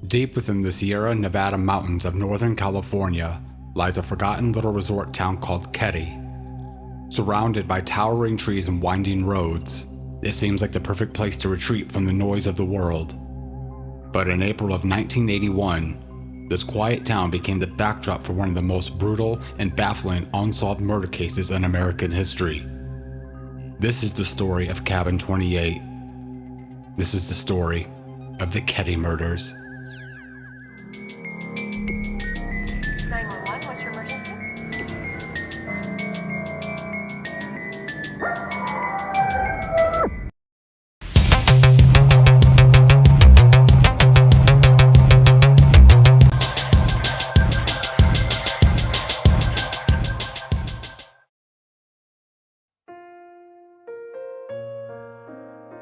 Deep within the Sierra Nevada mountains of Northern California lies a forgotten little resort town called Keddie. Surrounded by towering trees and winding roads, it seems like the perfect place to retreat from the noise of the world. But in April of 1981, this quiet town became the backdrop for one of the most brutal and baffling unsolved murder cases in American history. This is the story of Cabin 28. This is the story of the Keddie murders. 911, what's your emergency?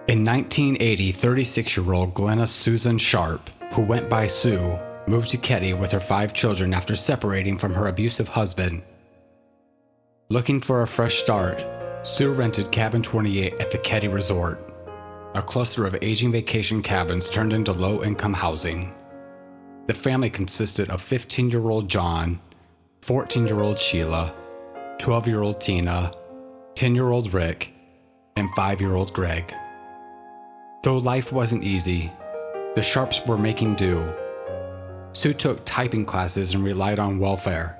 In 1980, 36-year-old Glenna Susan Sharp, who went by Sue, moved to Keddie with her 5 children after separating from her abusive husband. Looking for a fresh start, Sue rented Cabin 28 at the Keddie Resort, a cluster of aging vacation cabins turned into low-income housing. The family consisted of 15-year-old John, 14-year-old Sheila, 12-year-old Tina, 10-year-old Rick, and 5-year-old Greg. Though life wasn't easy, the Sharps were making do. Sue took typing classes and relied on welfare.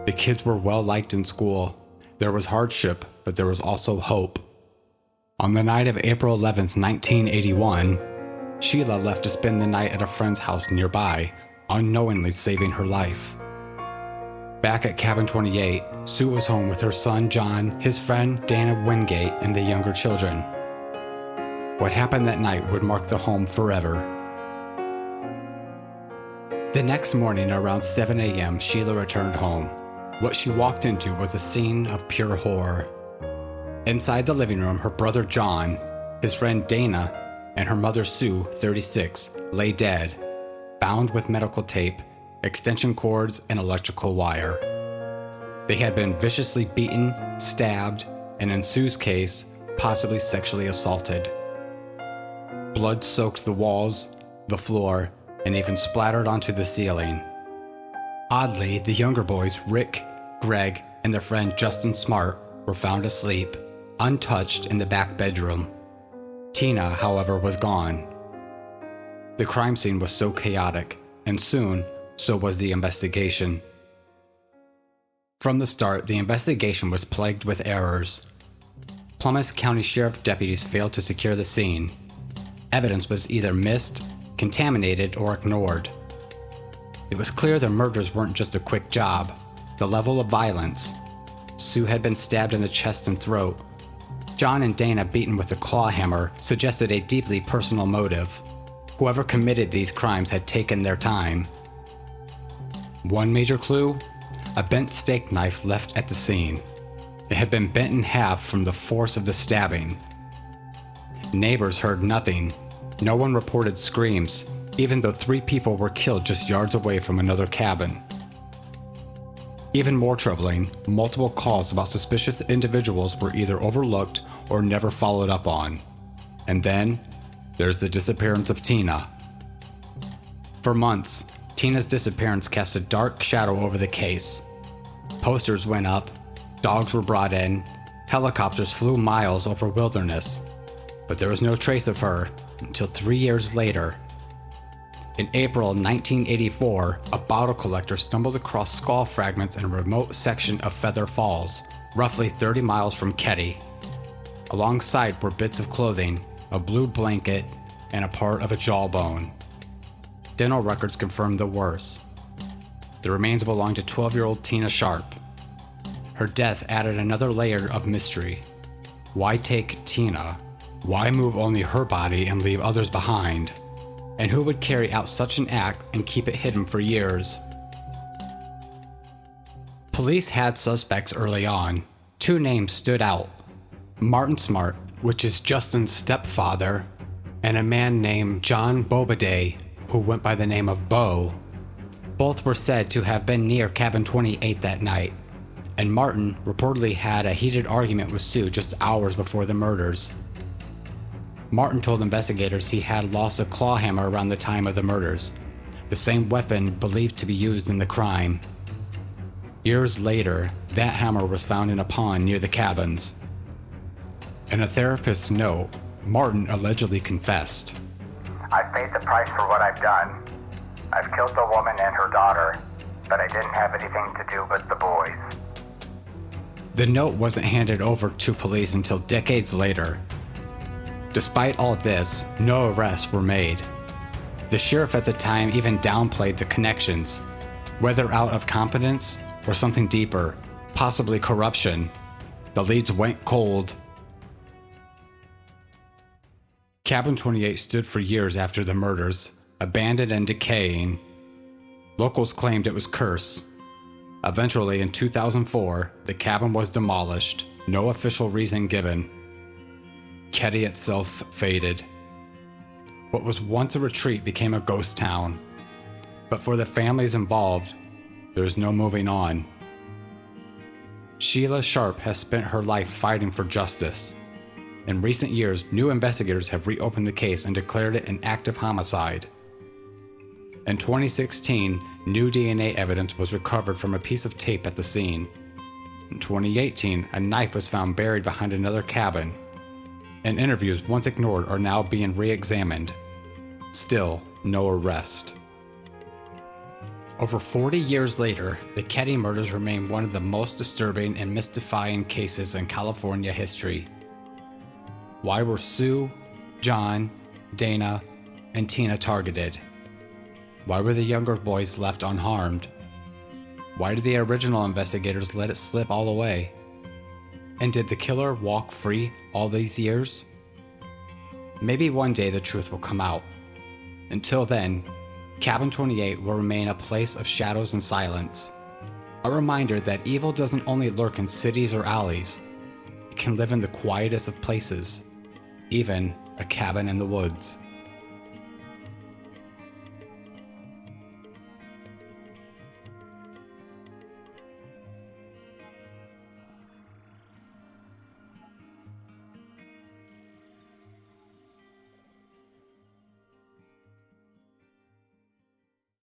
The kids were well liked in school. There was hardship, but there was also hope. On the night of April 11th, 1981, Sheila left to spend the night at a friend's house nearby, unknowingly saving her life. Back at Cabin 28, Sue was home with her son John, his friend Dana Wingate, and the younger children. What happened that night would mark the home forever. The next morning around 7 a.m., Sheila returned home. What she walked into was a scene of pure horror. Inside the living room, her brother John, his friend Dana, and her mother Sue, 36, lay dead, bound with medical tape, extension cords, and electrical wire. They had been viciously beaten, stabbed, and in Sue's case, possibly sexually assaulted. Blood soaked the walls, the floor, and even splattered onto the ceiling. Oddly, the younger boys, Rick, Greg, and their friend Justin Smart, were found asleep, untouched in the back bedroom. Tina, however, was gone. The crime scene was so chaotic, and soon, so was the investigation. From the start, the investigation was plagued with errors. Plymouth County Sheriff deputies failed to secure the scene. Evidence was either missed, contaminated, or ignored. It was clear the murders weren't just a quick job. The level of violence. Sue had been stabbed in the chest and throat. John and Dana beaten with a claw hammer suggested a deeply personal motive. Whoever committed these crimes had taken their time. One major clue? A bent steak knife left at the scene. It had been bent in half from the force of the stabbing. Neighbors heard nothing. No one reported screams, even though 3 people were killed just yards away from another cabin. Even more troubling, multiple calls about suspicious individuals were either overlooked or never followed up on. And then, there's the disappearance of Tina. For months, Tina's disappearance cast a dark shadow over the case. Posters went up, dogs were brought in, helicopters flew miles over wilderness. But there was no trace of her until 3 years later. In April 1984, a bottle collector stumbled across skull fragments in a remote section of Feather Falls, roughly 30 miles from Keddie. Alongside were bits of clothing, a blue blanket, and a part of a jawbone. Dental records confirmed the worst. The remains belonged to 12-year-old Tina Sharp. Her death added another layer of mystery. Why take Tina? Why move only her body and leave others behind? And who would carry out such an act and keep it hidden for years? Police had suspects early on. 2 names stood out. Martin Smart, which is Justin's stepfather, and a man named John Bobaday, who went by the name of Bo. Both were said to have been near Cabin 28 that night, and Martin reportedly had a heated argument with Sue just hours before the murders. Martin told investigators he had lost a claw hammer around the time of the murders, the same weapon believed to be used in the crime. Years later, that hammer was found in a pond near the cabins. In a therapist's note, Martin allegedly confessed, "I've paid the price for what I've done. I've killed the woman and her daughter, but I didn't have anything to do with the boys." The note wasn't handed over to police until decades later. Despite all this, no arrests were made. The sheriff at the time even downplayed the connections, whether out of competence or something deeper, possibly corruption. The leads went cold. Cabin 28 stood for years after the murders, abandoned and decaying. Locals claimed it was cursed. Eventually, in 2004, the cabin was demolished, no official reason given. Keddie itself faded. What was once a retreat became a ghost town. But for the families involved, there's no moving on. Sheila Sharp has spent her life fighting for justice. In recent years, new investigators have reopened the case and declared it an active homicide. In 2016, new DNA evidence was recovered from a piece of tape at the scene. In 2018, a knife was found buried behind another cabin. And interviews once ignored are now being re-examined. Still, no arrest. Over 40 years later, the Keddie murders remain one of the most disturbing and mystifying cases in California history. Why were Sue, John, Dana, and Tina targeted? Why were the younger boys left unharmed? Why did the original investigators let it slip all away? And did the killer walk free all these years? Maybe one day the truth will come out. Until then, Cabin 28 will remain a place of shadows and silence. A reminder that evil doesn't only lurk in cities or alleys. It can live in the quietest of places, even a cabin in the woods.